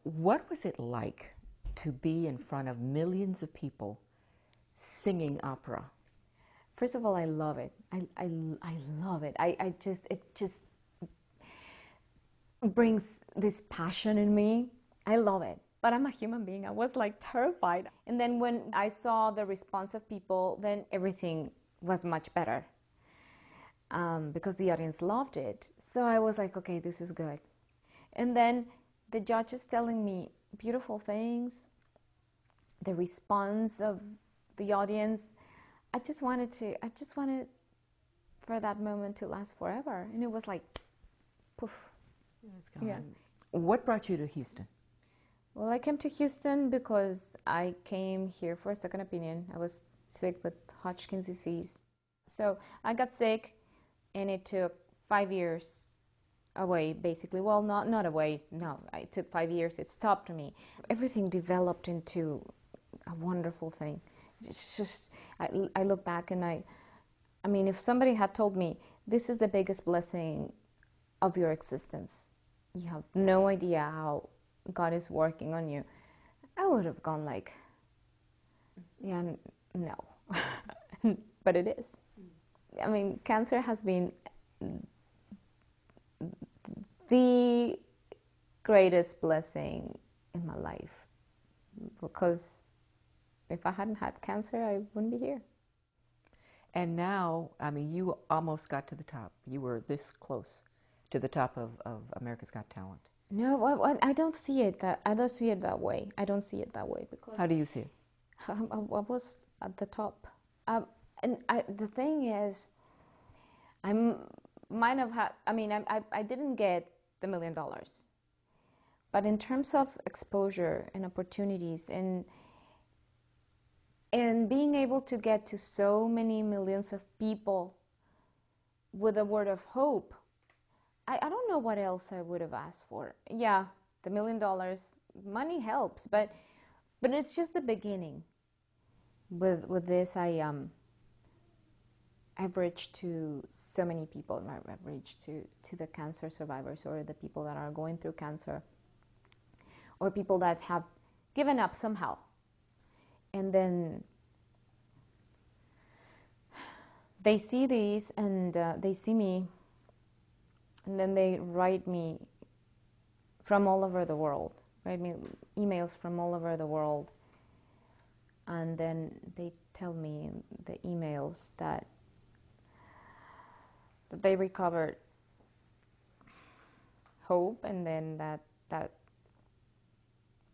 What was it like to be in front of millions of people singing opera? First of all, I love it. I love it. It just brings this passion in me. I love it. But I'm a human being. I was like terrified. And then when I saw the response of people, then everything was much better because the audience loved it. So I was like, okay, this is good. And then the judges telling me beautiful things, the response of the audience. I just wanted for that moment to last forever. And it was like, poof. It's gone. Yeah. What brought you to Houston? Well, I came to Houston because I came here for a second opinion. I was sick with Hodgkin's disease. So I got sick, and it took 5 years away, basically. Well, not away. No, it took 5 years. It stopped me. Everything developed into a wonderful thing. It's just, I look back and I mean, if somebody had told me, this is the biggest blessing of your existence, you have no idea how God is working on you, I would have gone like, yeah, no. But it is. I mean, cancer has been the greatest blessing in my life, because if I hadn't had cancer, I wouldn't be here. And now, I mean, you almost got to the top. You were this close to the top of America's Got Talent. No, I don't see it that way. I don't see it that way because How do you see it? I was at the top, the thing is, I might have had. I mean, I didn't get the $1 million, but in terms of exposure and opportunities and being able to get to so many millions of people with a word of hope, I don't know what else I would have asked for. Yeah, the $1 million, money helps, but it's just the beginning. With this, I've reached to so many people. I've reached to the cancer survivors, or the people that are going through cancer, or people that have given up somehow. And then they see these, and they see me, and then they write me from all over the world, write me emails from all over the world, and then they tell me in the emails that they recovered hope, and then that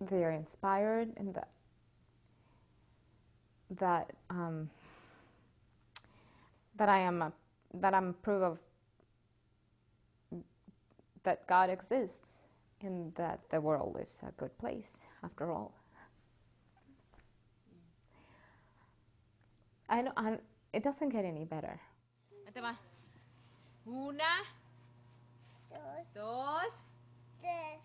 they are inspired, and that I'm proof of that God exists, and that the world is a good place after all. It doesn't get any better. Ahí te va. Una, dos, tres.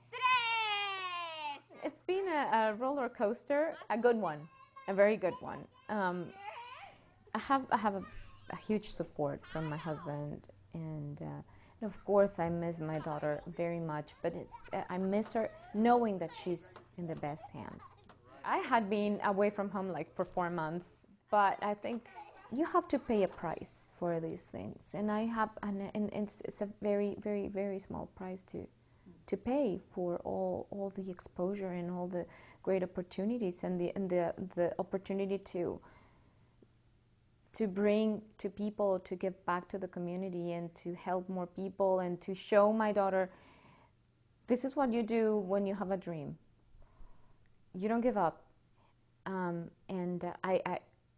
It's been a roller coaster, a good one, a very good one. I have a huge support from my husband, and of course I miss my daughter very much. But I miss her knowing that she's in the best hands. I had been away from home like for 4 months, but I think you have to pay a price for these things, and it's a very, very, very small price to pay for all the exposure and all the great opportunities, and the opportunity to bring to people, to give back to the community, and to help more people, and to show my daughter, this is what you do when you have a dream. You don't give up.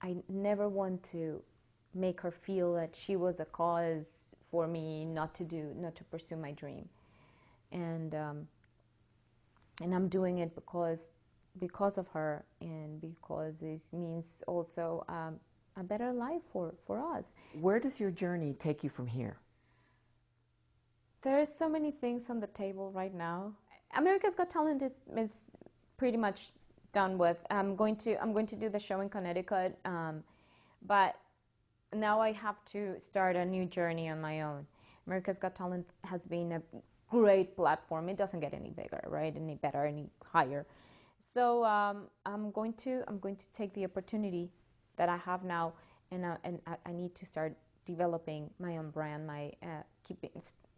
I never want to make her feel that she was the cause for me not to pursue my dream. And I'm doing it because of her, and because this means also a better life for us. Where does your journey take you from here? There are so many things on the table right now. America's Got Talent is pretty much done with. I'm going to do the show in Connecticut, but now I have to start a new journey on my own. America's Got Talent has been a great platform. It doesn't get any bigger, right? Any better, any higher. So I'm going to take the opportunity that I have now, and I need to start developing my own brand, my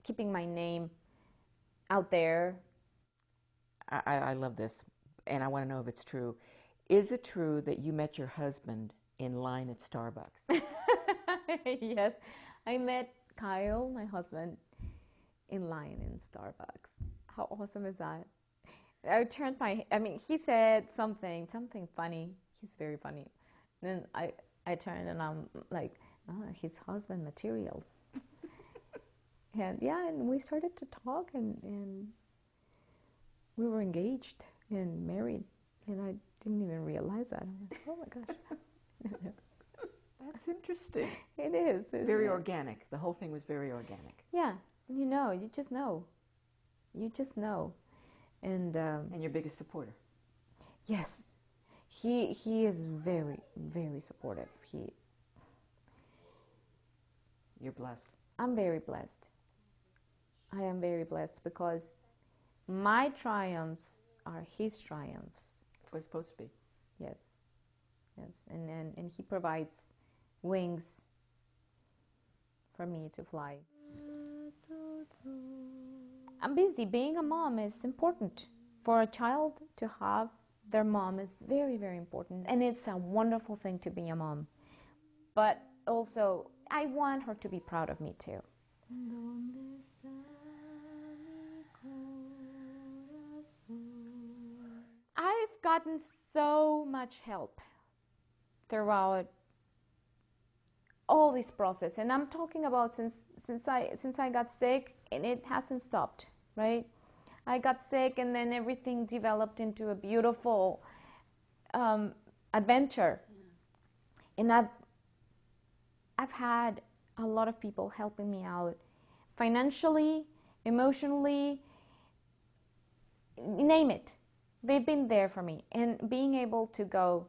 keeping my name out there. I love this, and I want to know if it's true. Is it true that you met your husband in line at Starbucks? Yes, I met Kyle, my husband, in line in Starbucks. How awesome is that? He said something funny. He's very funny. Then I turned and I'm like, oh, his husband material. And yeah, and we started to talk, and we were engaged and married, and I didn't even realize that. I'm like, oh my gosh. That's interesting. It is. Very organic. The whole thing was very organic. Yeah, you just know. You just know. And your biggest supporter. yes, he is very, very supportive. You're blessed. I'm very blessed. I am very blessed because my triumphs are his triumphs. That's what it's supposed to be. Yes, yes, and he provides wings for me to fly. I'm busy. Being a mom is important. For a child to have their mom is very, very important. And it's a wonderful thing to be a mom. But also, I want her to be proud of me too. I've gotten so much help throughout all this process, and I'm talking about since I got sick, and it hasn't stopped, right? I got sick, and then everything developed into a beautiful adventure, and I've had a lot of people helping me out, financially, emotionally, name it. They've been there for me, and being able to go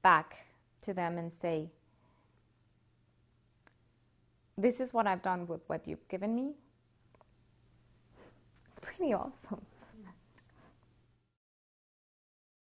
back to them and say, this is what I've done with what you've given me. It's pretty awesome.